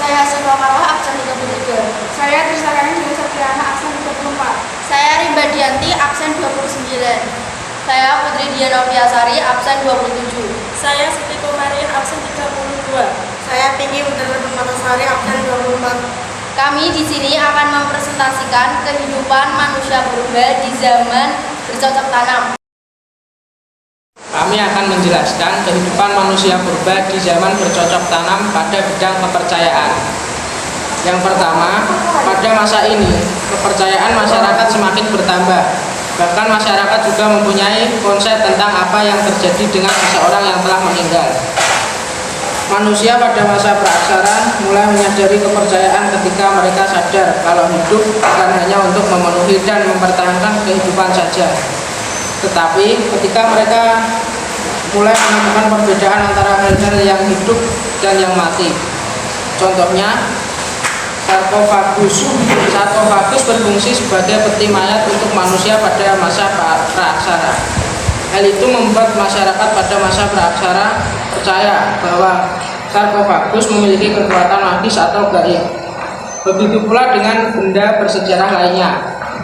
Saya Sukawala, absen 33. Saya Trisakani Dewi Satriana, absen 34. Saya Rimba Dianti, absen 29. Saya Putri Dianoviasari, absen 27. Saya Siti Komarin, absen 32. Saya Tinggi Utara Permatasari, absen 24. Kami di sini akan mempresentasikan kehidupan manusia purba di zaman bercocok tanam. Kami akan menjelaskan kehidupan manusia purba di zaman bercocok tanam pada bidang kepercayaan. Yang pertama, pada masa ini, kepercayaan masyarakat semakin bertambah. Bahkan masyarakat juga mempunyai konsep tentang apa yang terjadi dengan seseorang yang telah meninggal. Manusia pada masa praaksara mulai menyadari kepercayaan ketika mereka sadar kalau hidup bukan hanya untuk memenuhi dan mempertahankan kehidupan saja. Tetapi ketika mereka mulai menemukan perbedaan antara hal-hal yang hidup dan yang mati. Contohnya, sarkofagus berfungsi sebagai peti mayat untuk manusia pada masa praaksara. Hal itu membuat masyarakat pada masa praaksara percaya bahwa sarkofagus memiliki kekuatan magis atau gaib. Begitu pula dengan benda bersejarah lainnya.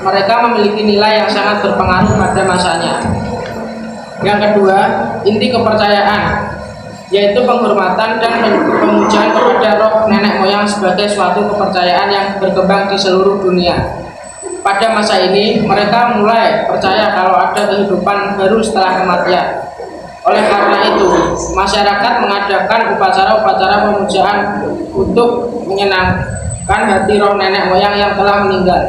Mereka memiliki nilai yang sangat berpengaruh pada masanya. Yang kedua, inti kepercayaan, yaitu penghormatan dan pemujaan kepada roh nenek moyang sebagai suatu kepercayaan yang berkembang di seluruh dunia. Pada masa ini, mereka mulai percaya kalau ada kehidupan baru setelah kematian. Oleh karena itu, masyarakat mengadakan upacara-upacara pemujaan untuk menyenangkan hati roh nenek moyang yang telah meninggal.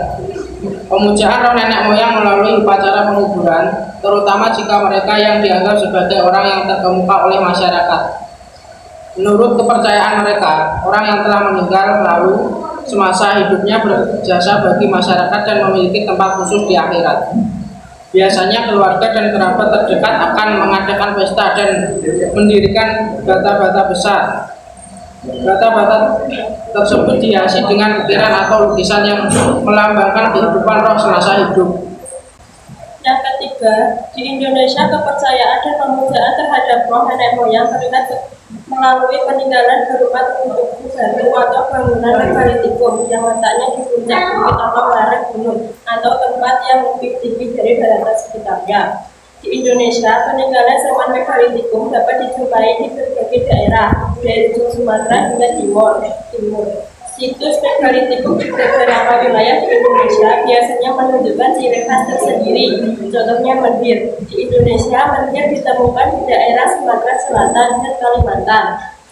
Pemujaan roh nenek moyang melalui upacara penguburan, terutama jika mereka yang dianggap sebagai orang yang terkemuka oleh masyarakat. Menurut kepercayaan mereka, orang yang telah meninggal lalu semasa hidupnya berjasa bagi masyarakat dan memiliki tempat khusus di akhirat. Biasanya keluarga dan kerabat terdekat akan mengadakan pesta dan mendirikan bata-bata besar. Bata-bata tersebut dihiasi dengan ukiran atau lukisan yang melambangkan kehidupan roh semasa hidup. Yang ketiga, di Indonesia kepercayaan dan pemujaan terhadap roh nenek moyang terlihat melalui peninggalan berupa tepung batu atau bangunan megalitikum yang letaknya di puncak bukit atau lereng gunung atau tempat yang lebih tinggi dari daratan sekitarnya. Di Indonesia, peninggalan zaman megalitikum dapat dijumpai di berbagai daerah, dari ujung Sumatera hingga timur. Situs megalitikum di beberapa wilayah di Indonesia biasanya menunjukkan ciri khas tersendiri. Contohnya menhir. Di Indonesia, menhir ditemukan di daerah Sumatera Selatan dan Kalimantan.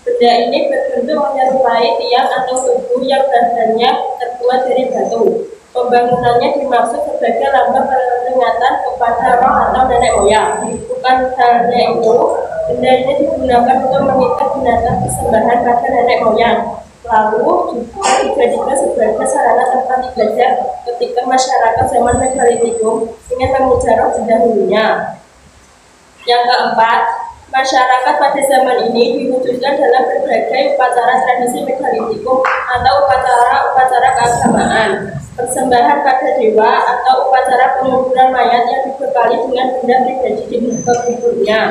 Benda ini berbentuk menyerupai tiang atau tugu yang bahannya terbuat dari batu. Pembangunannya dimaksud sebagai lambang peringatan kepada roh atau nenek moyang. Bukan hanya itu, benda ini digunakan untuk mengikat binatang persembahan pada nenek moyang. Lalu juga dijadikan sebagai sarana tempat ibadah ketika masyarakat zaman megalitikum ingin memuja roh dahulunya. Yang keempat, masyarakat pada zaman ini diwujudkan dalam berbagai upacara tradisi megalitikum atau upacara keagamaan, persembahan pada dewa atau upacara penguburan mayat yang dibekali dengan benda pribadi di kuburnya.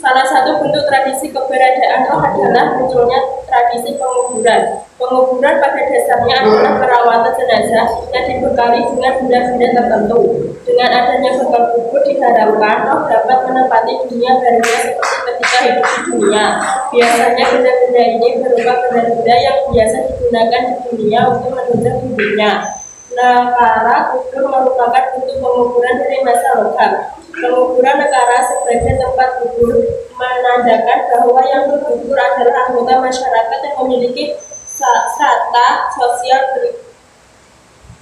Salah satu bentuk tradisi keberadaan roh adalah munculnya tradisi penguburan. Penguburan pada dasarnya adalah perawatan jenazah yang dibekali dengan benda-benda tertentu. Dengan adanya bekal kubur diharapkan roh dapat menempati dunia barunya seperti ketika hidup di dunia. Biasanya benda-benda ini berupa benda-benda yang biasa digunakan di dunia untuk menunjang hidupnya. Nekara kubur merupakan bentuk penguburan dari masa logam. Penguburan nekara sebagai tempat kubur menandakan bahwa yang berkubur adalah anggota masyarakat yang memiliki strata sosial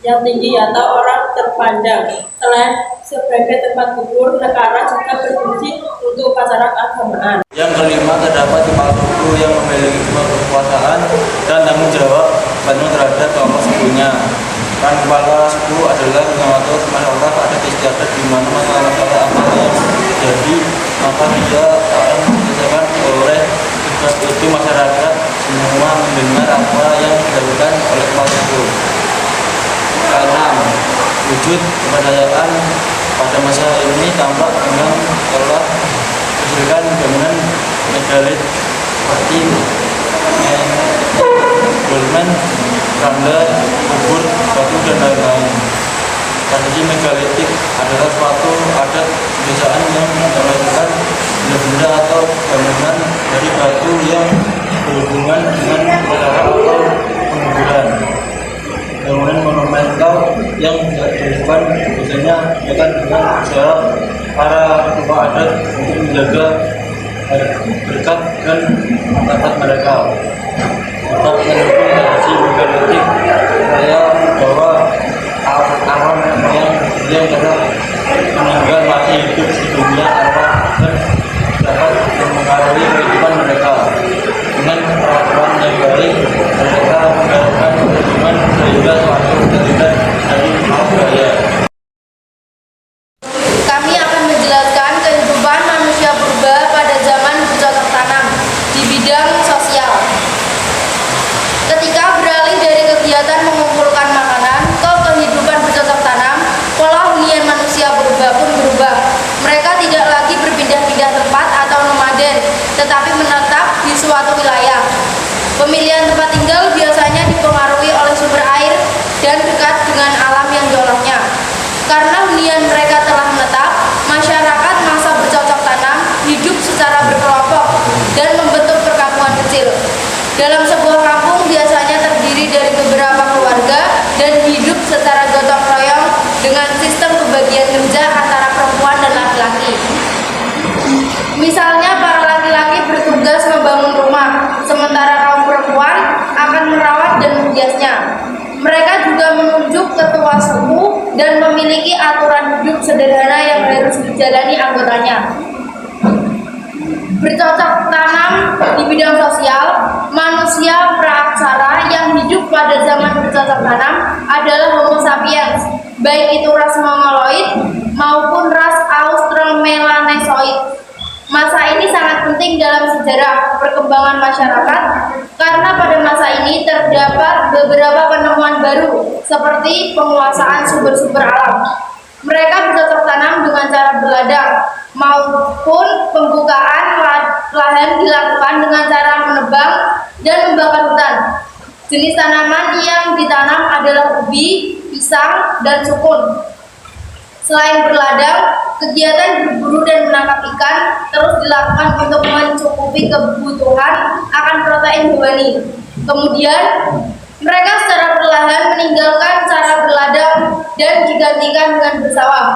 yang tinggi atau orang terpandang. Selain sebagai tempat kubur, nekara juga berfungsi untuk upacara keagamaan. Yang kelima, terdapat kepala suku yang memiliki kekuasaan dan tanggung jawab penuh terhadap kelompok sukunya. Peran kepala suku adalah mengatur masyarakat ada istiadat di mana masalah-masalah apa yang terjadi, maka dia akan diselesaikan oleh sebab itu masyarakat semua mendengar apa yang dilakukan oleh kepala suku. Keenam, wujud kepercayaan pada masa ini tampak dengan telah menghasilkan bangunan megalit seperti Dolmen berhubungan dengan usaha atau penghiburan. Bangunan monumental yang dilakukan biasanya akan dengan usaha para tokoh adat untuk menjaga berkat dan martabat mereka. Tetap mendukung tradisi megalitik supaya bahwa arwah yang telah meninggal masih hidup di dunia arwah dan dapat mempengaruhi kehidupan mereka. Dengan peraturan yang baik, mereka mengadakan hubungan sehingga suatu keterlibatan dari maaf budaya. Kami akan menjelaskan kehidupan manusia purba pada zaman bercocok tanam di bidang sosial. Ketika beralih dari kegiatan mengumpulkan makanan ke kehidupan bercocok tanam, pola hunian manusia purba pun berubah. Mereka tidak lagi berpindah-pindah tempat atau nomaden, tetapi menetap di suatu wilayah. Pemilihan tempat tinggal biasanya dipengaruhi oleh sumber air dan dekat dengan alam yang diolahnya. Karena hunian mereka telah menetap, masyarakat masa bercocok tanam hidup secara berkelompok dan membentuk perkampungan kecil. Dalam sebuah kampung biasanya terdiri dari beberapa keluarga dan hidup secara gotong royong dengan sistem pembagian kerja antara perempuan dan laki-laki. Misalnya para laki-laki bertugas membangun rumah, sementara kaum perempuan akan merawat dan menghiasnya. Mereka juga menunjuk ketua suku dan memiliki aturan hidup sederhana yang harus dijalani anggotanya. Bercocok tanam di bidang sosial, manusia praaksara yang hidup pada zaman bercocok tanam adalah Homo sapiens, baik itu ras Mongoloid maupun ras Australomelanesoid. Masa ini sangat penting dalam sejarah perkembangan masyarakat karena pada masa ini terdapat beberapa penemuan baru seperti penguasaan sumber-sumber alam. Mereka bercocok tanam dengan cara berladang maupun pembukaan lahan dilakukan dengan cara menebang dan membakar hutan. Jenis tanaman yang ditanam adalah ubi, pisang, dan sukun. Selain berladang, kegiatan berburu dan menangkap ikan terus dilakukan untuk mencukupi kebutuhan akan protein hewani. Kemudian, mereka secara perlahan meninggalkan cara berladang dan digantikan dengan bersawah.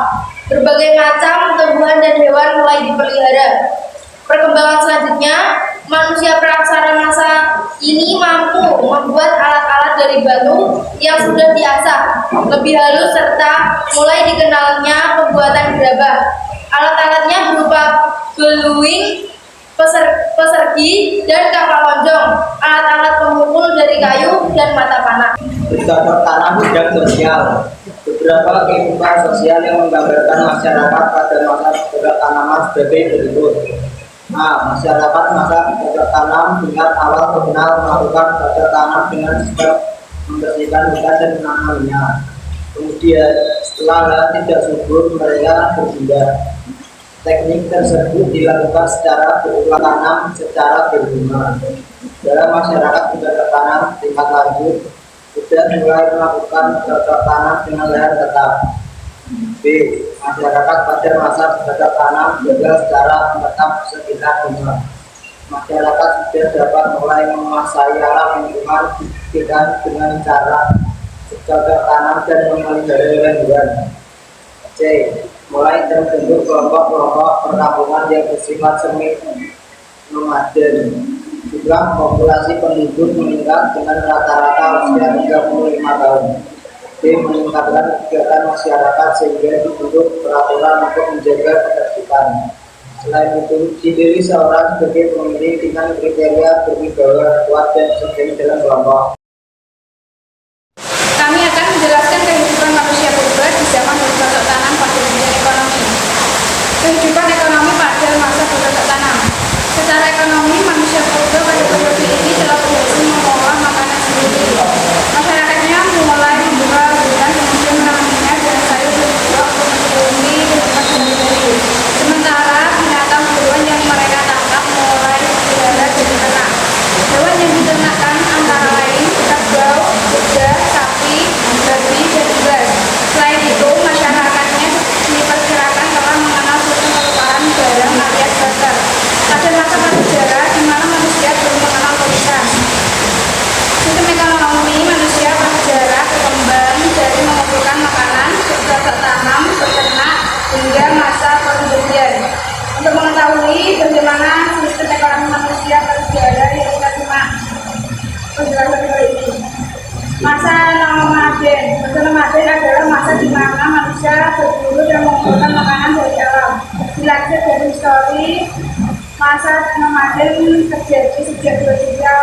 Berbagai macam tumbuhan dan hewan mulai dipelihara. Perkembangan selanjutnya, manusia praaksara masa ini mampu membuat alat-alat dari batu yang sudah diasah, lebih halus serta mulai dikenalnya pembuatan gerabah. Alat-alatnya berupa beluing, pesergi, dan kapal lonjong, alat-alat pemukul dari kayu, dan mata panah. Bercocok tanam bidang sosial. Beberapa kehidupan sosial yang menggambarkan masyarakat pada masa bercocok tanaman sebagai berikut. Masyarakat masa bercocok tanam dengan awal mengenal melakukan bercocok tanam dengan sistem membersihkan hutan dan menanamnya. Kemudian setelah lahan tidak subur, mereka berpindah. Teknik tersebut dilakukan secara berulang tanam secara berbunga. Dalam masyarakat bercocok tanam tingkat lanjut sudah mulai melakukan bercocok tanam dengan lahan tetap. B. Masyarakat pada masa bercocok tanam juga secara menetap sekitar bunga. Masyarakat sudah dapat mulai menguasai alam lingkungan dengan cara bercocok tanam dan memelihara hewan-hewan. C. Mulai terbentuk kelompok-kelompok perkampungan yang bersifat semi nomaden. Jumlah populasi penduduk meningkat dengan rata-rata usia 35 tahun. D. Meningkatkan kegiatan masyarakat sehingga dibentuk peraturan untuk menjaga ketertiban. Selain itu, dipilih seorang sebagai pemimpin dengan kriteria berwibawa, kuat, dan seimbang dalam kelompok. Kami akan menjelaskan kehidupan manusia purba di zaman bercocok tanam pada bidang ekonomi. Kehidupan ekonomi pada masa bercocok tanam. Secara ekonomi, manusia purba pada periode ini telah berhasil mengolah makanan sendiri. Masyarakatnya mulai membuka hutan kemudian menanaminya dengan sayur dan buah untuk mencukupi kehidupan sehari-hari. Sementara binatang buruan yang mereka tangkap mulai dipelihara jadi ternak. Hewan yang diternakkan antara lain kerbau, kuda, sapi, babi, dan unggas. Selain itu, masyarakatnya diperkirakan telah mengenal sistem penukaran barang alias barter. Pada masa prasejarah, di mana manusia Masa nomaden. Masa nomaden adalah masa di mana manusia berburu dan mengumpulkan makanan dari alam. Dilansir dari histori, masa nomaden terjadi sejak 2 juta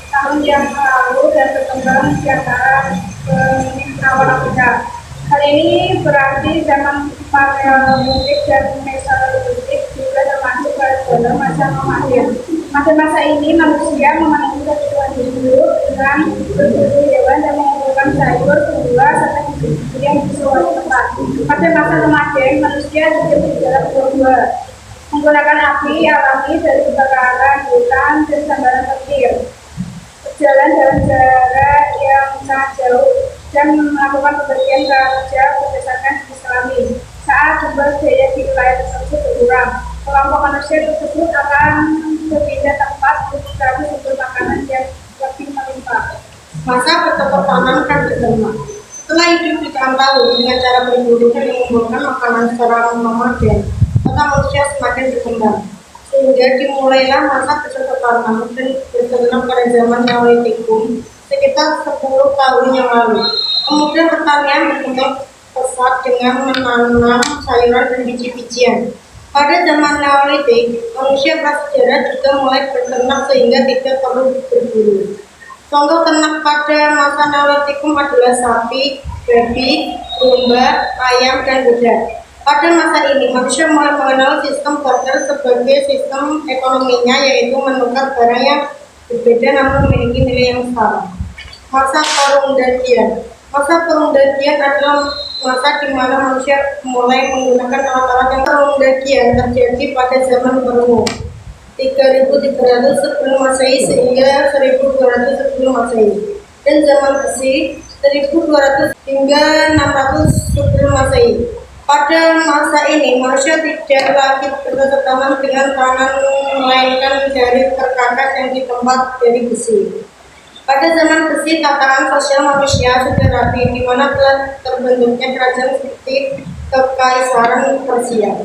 tahun yang lalu dan berkembang di antara awal Afrika. Hal ini berarti zaman Paleolitik dan Mesolitik juga termasuk dalam masa nomaden. Masa-masa ini manusia memenuhi kebutuhan hidup dengan berburu hewan dan mengumpulkan sayur, buah, serta hidup yang di suatu tempat. Pada masa nomaden, manusia hidup di dalam gua menggunakan api alami dari kebakaran hutan dan sambaran petir, berjalan dalam jarak yang sangat jauh dan melakukan pembagian kerja berdasarkan jenis kelamin. Saat jumlah daya di wilayah tersebut berkurang, kelompok manusia tersebut akan berpindah tempat untuk mencari sumber makanan yang lebih melimpah. Masa bercocok tanam kan berkembang. Setelah hidup bertahun-tahun dengan cara berburu dan mengumpulkan makanan secara nomaden, maka manusia semakin berkembang. Sehingga dimulailah masa bercocok tanam dan berternak pada zaman Neolitikum sekitar 10 tahun yang lalu. Kemudian pertanian berkembang pesat dengan menanam sayuran dan biji-bijian. Pada zaman Neolitik, manusia prasejarah juga mulai berternak sehingga tidak perlu berburu. Contoh ternak pada masa Neolitikum adalah sapi, babi, domba, ayam, dan kuda. Pada masa ini, manusia mulai mengenal sistem barter sebagai sistem ekonominya, yaitu menukar barang yang berbeda namun memiliki nilai yang sama. Masa Perundasian. Masa Perundasian adalah masa di mana manusia mulai menggunakan alat-alat yang Perundasian terjadi pada zaman Perunggu 3300 sebelum Masehi sehingga 1200 sebelum Masehi, dan zaman Besi 1200 hingga 600 sebelum Masehi. Pada masa ini manusia tidak lagi bercocok tanam dengan tangan melainkan dari perkakas yang ditempat dari besi. Pada zaman Besi, tatanan sosial manusia sudah rapi, di mana telah terbentuknya kerajaan seperti Kekaisaran Persia.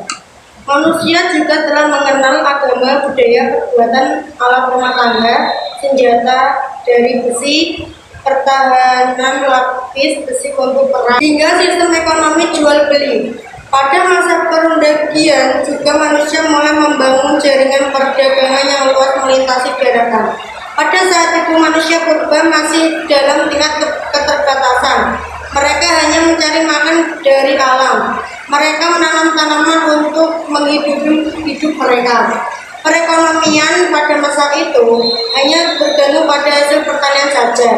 Manusia juga telah mengenal agama, budaya, perbuatan, alat rumah tangga, senjata dari besi, pertahanan lapis besi untuk perang, hingga sistem ekonomi jual beli. Pada masa Perundasian juga manusia mulai membangun jaringan perdagangan yang luas melintasi daratan. Pada saat itu manusia purba masih dalam tingkat keterbatasan. Mereka hanya mencari makan dari alam. Mereka menanam tanaman untuk menghidupi hidup mereka. Perekonomian pada masa itu hanya bergantung pada hasil pertanian saja.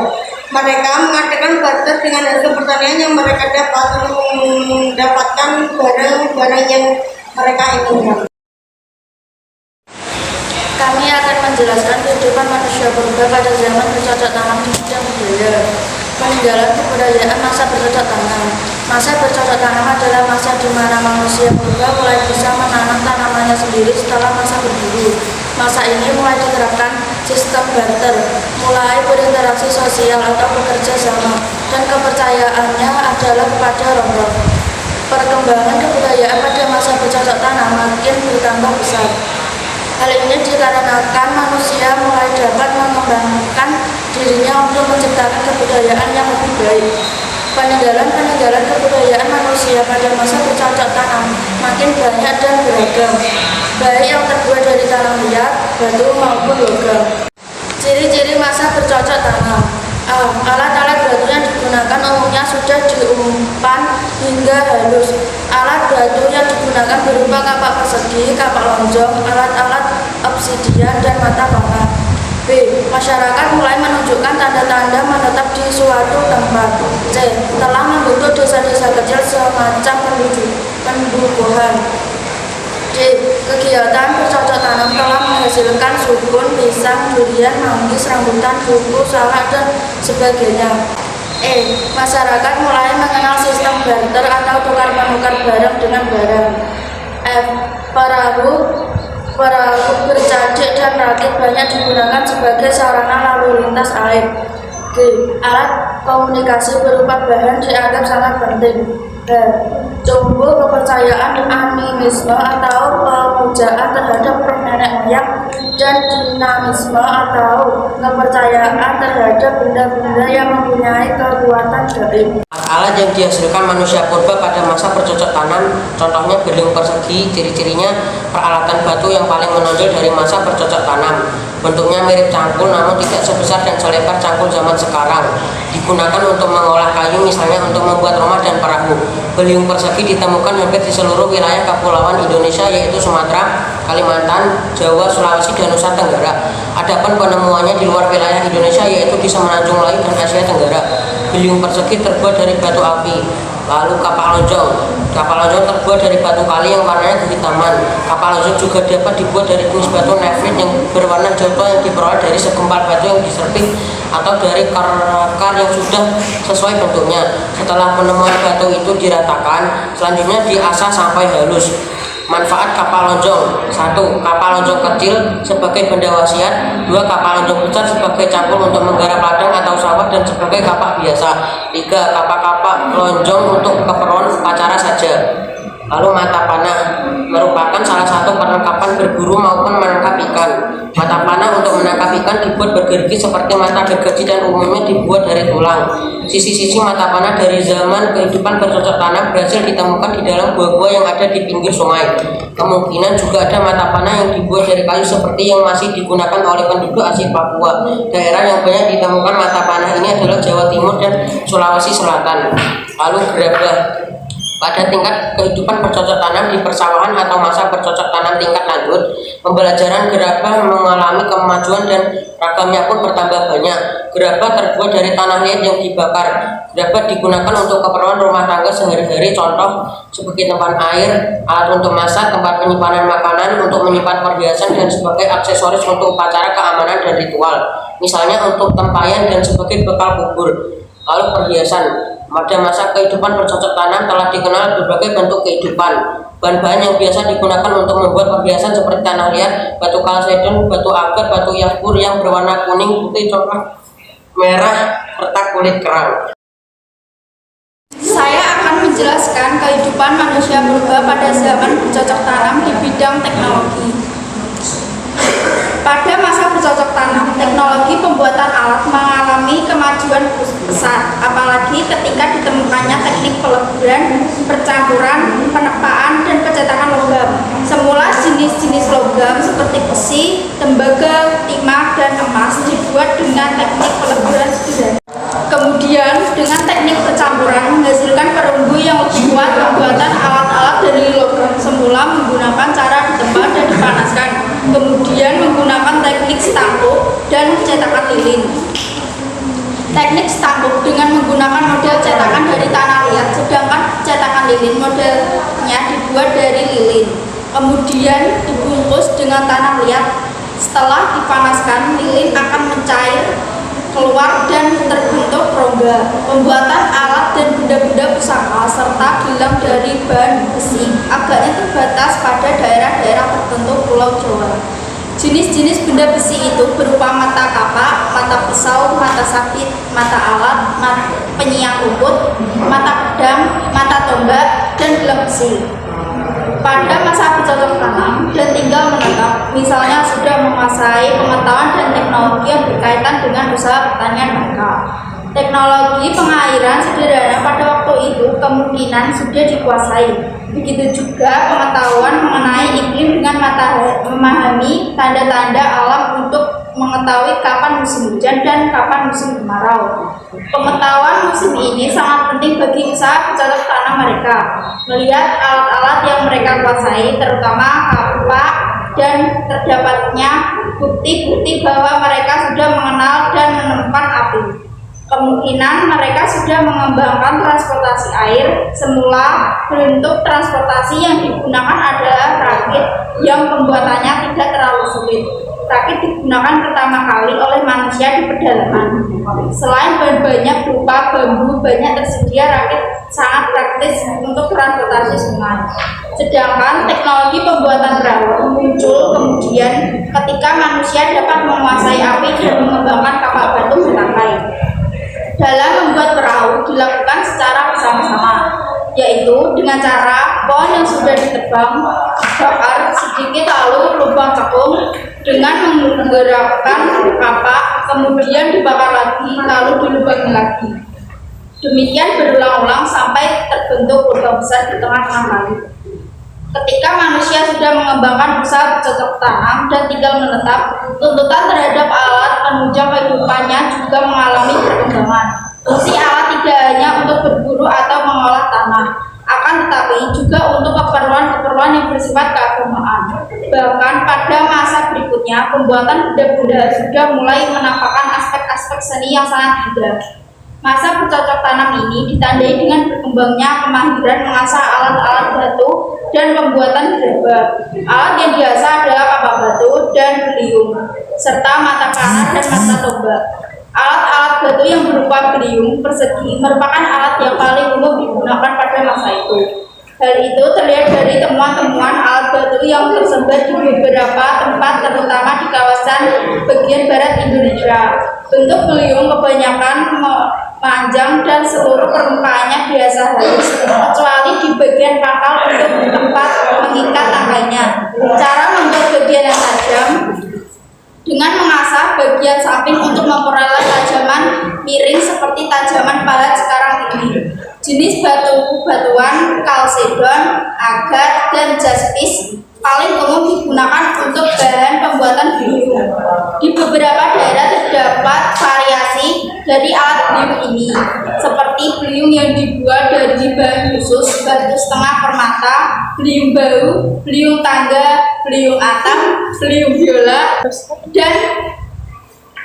Mereka mengadakan barter dengan hasil pertanian yang mereka dapat untuk mendapatkan barang-barang yang mereka inginkan. Kami akan menjelaskan kehidupan manusia purba pada zaman bercocok tanam di bidang budaya. Peninggalan kebudayaan masa bercocok tanam. Masa bercocok tanam adalah masa di mana manusia purba mulai bisa menanam tanamannya sendiri setelah masa berburu. Masa ini mulai diterapkan sistem barter, mulai berinteraksi sosial atau bekerja sama, dan kepercayaannya adalah kepada roh-roh. Perkembangan kebudayaan pada masa bercocok tanam makin bertambah besar. Hal ini dikarenakan manusia mulai dapat mengembangkan dirinya untuk menciptakan kebudayaan yang lebih baik. Peninggalan-peninggalan kebudayaan manusia pada masa bercocok tanam makin banyak dan beragam, baik yang terbuat dari tanah liat, batu maupun logam. Ciri-ciri masa bercocok tanam. Alat-alat batu yang digunakan umumnya sudah diumpan hingga halus. Alat batu yang digunakan berupa kapak persegi, kapak lonjong, alat-alat obsidian, dan mata panah. B. Masyarakat mulai menunjukkan tanda-tanda menetap di suatu tempat. C. Telah membentuk desa-desa kecil semacam pendukuhan. D. Kegiatan bercocok tanam telah menghasilkan sukun, pisang, durian, manggis, rambutan, buku, salak, dan sebagainya. E. Masyarakat mulai mengenal sistem barter atau tukar-menukar barang dengan barang. F. Perahu bercacik dan rakit banyak digunakan sebagai sarana lalu lintas air. G. Alat komunikasi berupa bahan dianggap sangat penting. Tumbuh kepercayaan animisme atau pemujaan terhadap roh nenek moyang dan dinamisme atau kepercayaan terhadap benda-benda yang mempunyai kekuatan gaib. Alat yang dihasilkan manusia purba pada masa bercocok tanam, contohnya beling persegi, ciri-cirinya peralatan batu yang paling menonjol dari masa bercocok tanam. Bentuknya mirip cangkul namun tidak sebesar dan selebar cangkul zaman sekarang. Digunakan untuk mengolah kayu, misalnya untuk membuat rumah dan perahu. Beliung persegi ditemukan hampir di seluruh wilayah kepulauan Indonesia, yaitu Sumatera, Kalimantan, Jawa, Sulawesi, dan Nusa Tenggara. Adapun penemuannya di luar wilayah Indonesia, yaitu di Semenanjung Melayu dan Asia Tenggara. Beliung persegi terbuat dari batu api. Lalu kapal lonjong terbuat dari batu kali yang warnanya kehitaman. Kapal lonjong juga dapat dibuat dari jenis batu nefrit yang berwarna jatuh yang diperoleh dari segumpal batu yang diserpik atau dari kar yang sudah sesuai bentuknya. Setelah penemuan batu itu diratakan, selanjutnya diasah sampai halus. Manfaat kapal lonjong: 1. Kapal lonjong kecil sebagai benda wasiat. 2. Kapal lonjong besar sebagai cangkul untuk menggarap ladang atau sawah dan sebagai kapak biasa. 3. Kapak-kapak lonjong untuk keperluan upacara saja. Lalu mata panah merupakan salah satu perlengkapan berburu maupun menangkap ikan. Mata panah untuk menangkap ikan dibuat bergerigi seperti mata gergaji dan umumnya dibuat dari tulang. Sisi-sisi mata panah dari zaman kehidupan bercocok tanam berhasil ditemukan di dalam gua-gua yang ada di pinggir sungai. Kemungkinan juga ada mata panah yang dibuat dari kayu seperti yang masih digunakan oleh penduduk asli Papua. Daerah yang banyak ditemukan mata panah ini adalah Jawa Timur dan Sulawesi Selatan. Lalu gerabah. Pada tingkat kehidupan bercocok tanam di persawahan atau masa bercocok tanam tingkat lanjut, pembelajaran gerabah mengalami kemajuan dan ragamnya pun bertambah banyak. Gerabah terbuat dari tanah liat yang dibakar. Gerabah digunakan untuk keperluan rumah tangga sehari-hari, contoh sebagai tempat air, alat untuk masak, tempat penyimpanan makanan, untuk menyimpan perhiasan, dan sebagai aksesoris untuk upacara keamanan dan ritual, misalnya untuk tempayan dan sebagai bekal kubur. Lalu perhiasan. Pada masa kehidupan bercocok tanam telah dikenal berbagai bentuk kehidupan. Bahan-bahan yang biasa digunakan untuk membuat perhiasan seperti tanah liat, batu kalsedon, batu agar, batu yaspur yang berwarna kuning, putih, coklat, merah, serta kulit kerang. Saya akan menjelaskan kehidupan manusia purba pada zaman bercocok tanam di bidang teknologi. Pada masa bercocok tanam, teknologi pembuatan alat mengalami kemajuan besar, apalagi ketika ditemukannya teknik peleburan, percampuran, penepaan, dan pencetakan logam. Semula jenis-jenis logam seperti besi, tembaga, timah, dan emas dibuat dengan teknik peleburan sederhana. Kemudian dengan teknik percampuran menghasilkan perunggu yang lebih kuat. Pembuatan alat-alat dari logam semula menggunakan cara ditempa dan dipanaskan, kemudian menggunakan teknik stampuk dan cetakan lilin. Teknik stampuk dengan menggunakan model cetakan dari tanah liat, sedangkan cetakan lilin modelnya dibuat dari lilin, kemudian dibungkus dengan tanah liat. Setelah dipanaskan, lilin akan mencair, keluar, dan terbentuk rongga. Pembuatan alat dan benda-benda pusaka serta gelang dari bahan besi agaknya terbatas pada daerah-daerah tertentu Pulau Jawa. Jenis-jenis benda besi itu berupa mata kapak, mata pisau, mata sabit, mata alat, penyiang rumput, mata pedang, mata tombak, dan gelang besi. Pada masa bercocok tanam dan tinggal menetap, misalnya sudah menguasai pengetahuan dan teknologi yang berkaitan dengan usaha pertanian mereka. Teknologi pengairan sederhana pada waktu itu kemungkinan sudah dikuasai. Begitu juga pengetahuan mengenai iklim dengan memahami tanda-tanda alam untuk mengetahui kapan musim hujan dan kapan musim kemarau. Pengetahuan musim ini sangat penting bagi usaha bercocok tanam mereka. Melihat alat-alat yang mereka kuasai, terutama kapak, dan terdapatnya bukti-bukti bahwa mereka sudah mengenal dan menemukan api. Kemungkinan mereka sudah mengembangkan transportasi air. Semula bentuk transportasi yang digunakan adalah rakit yang pembuatannya tidak terlalu sulit. Rakit digunakan pertama kali oleh manusia di pedalaman. Selain bahan-bahannya berupa bambu, banyak tersedia rakit sangat praktis untuk transportasi sungai. Sedangkan teknologi pembuatan perahu muncul kemudian ketika manusia dapat menguasai api dan mengembangkan kapal batu bertangkai. Dalam membuat perahu dilakukan secara bersama-sama, yaitu dengan cara pohon yang sudah ditebang dibakar sedikit lalu lubang cekung dengan menggerakkan kapak, kemudian dibakar lagi lalu dilubangi lagi. Demikian berulang-ulang sampai terbentuk lubang besar di tengah-tengah kayu. Ketika manusia sudah mengembangkan usaha bercocok tanam dan tinggal menetap, tuntutan terhadap alat penunjang kehidupannya juga mengalami perkembangan. Fungsi alat tidak hanya untuk berburu atau mengolah tanah, akan tetapi juga untuk keperluan-keperluan yang bersifat keagamaan. Bahkan pada masa berikutnya, pembuatan benda-benda sudah mulai menampakkan aspek-aspek seni yang sangat indah. Masa bercocok tanam ini ditandai dengan berkembangnya kemahiran mengasah alat-alat batu dan pembuatan gerabah. Alat yang diasah adalah kapak batu dan beliung, serta mata panah dan mata tombak. Alat-alat batu yang berupa beliung persegi merupakan alat yang paling umum digunakan pada masa itu. Hal itu terlihat dari temuan-temuan alat batu yang tersebar di beberapa tempat, terutama di kawasan bagian barat Indonesia. Bentuk beliung kebanyakan panjang dan seluruh permukaannya biasa halus, kecuali di bagian pangkal untuk tempat mengikat tangkainya. Cara membuat bagian yang tajam dengan mengasah bagian samping untuk memperoleh tajaman miring seperti tajaman balat sekarang ini. Jenis batuan kalsedon, agat, dan jaspis paling umum digunakan untuk bahan pembuatan beliung. Di beberapa daerah terdapat variasi dari alat beliung ini, seperti beliung yang dibuat dari bahan khusus, batu setengah permata, beliung bau, beliung tangga, beliung atap, beliung biola, dan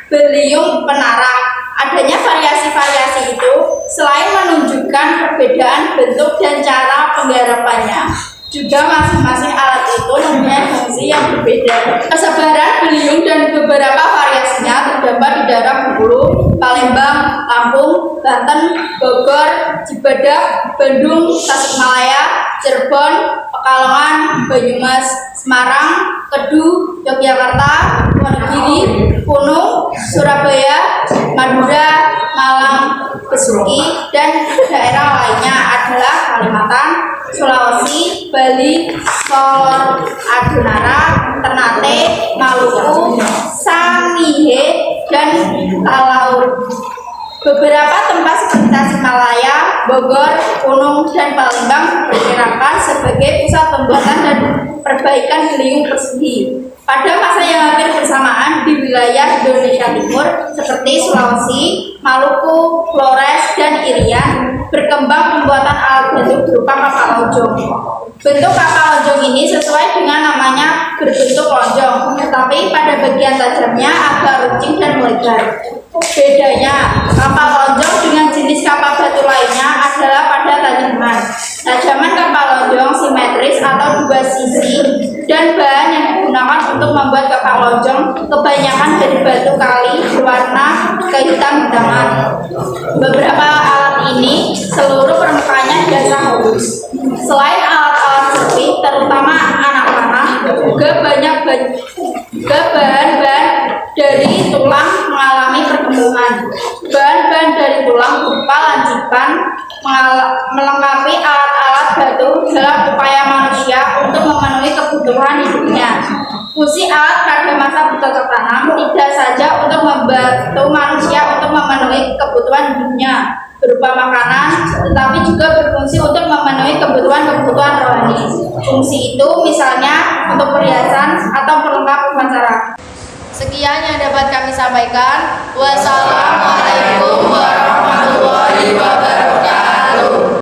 beliung penara. Adanya variasi-variasi itu selain menunjukkan perbedaan bentuk dan cara penggarapannya, juga masing-masing alat itu mempunyai fungsi yang berbeda. Persebaran beliung dan beberapa variasinya terdapat di daerah Bengkulu, Palembang, Lampung, Banten, Bogor, Cibadak, Bandung, Tasikmalaya, Cirebon, Pekalongan, Banyumas, Semarang, Kedu, Yogyakarta, Wonogiri, Kuno, Surabaya, Madura, Malang, Besuki, dan daerah lainnya adalah Kalimantan, Sulawesi, Bali, Solor, Adunara, Ternate, Maluku, Sangihe, dan Talaut. Beberapa tempat seperti Tasikmalaya, Bogor, Gunung, dan Palembang diperkirakan sebagai pusat pembuatan dan perbaikan beliung persegi. Pada masa yang hampir bersamaan di wilayah Indonesia Timur seperti Sulawesi, Maluku, Flores, dan Irian berkembang pembuatan alat batu berupa kapal lonjong. Bentuk kapal lonjong ini sesuai dengan namanya berbentuk lonjong, tetapi pada bagian tajamnya agak runcing dan melebar. Bedanya, kapal lonjong dengan jenis kapal batu lainnya adalah pada tajaman. Tajaman kapal lonjong simetris atau dua sisi, dan bahan yang digunakan untuk membuat kapal lonjong kebanyakan dari batu kali berwarna kehitam-hitaman. Beberapa alat ini seluruh permukaannya biasa halus. Selain alat-alat seperti terutama anak panah, juga bahan-bahan dari tulang mengalami perkembangan. Bahan-bahan dari tulang berupa lancipan melengkapi alat-alat batu dalam upaya manusia untuk memenuhi kebutuhan hidupnya. Fungsi alat pada masa bercocok tanam tidak saja untuk membantu manusia untuk memenuhi kebutuhan hidupnya berupa makanan, tetapi juga berfungsi untuk memenuhi kebutuhan-kebutuhan rohani. Fungsi itu misalnya untuk perhiasan atau pelengkap upacara. Sekian yang dapat kami sampaikan. Wassalamualaikum warahmatullahi wabarakatuh.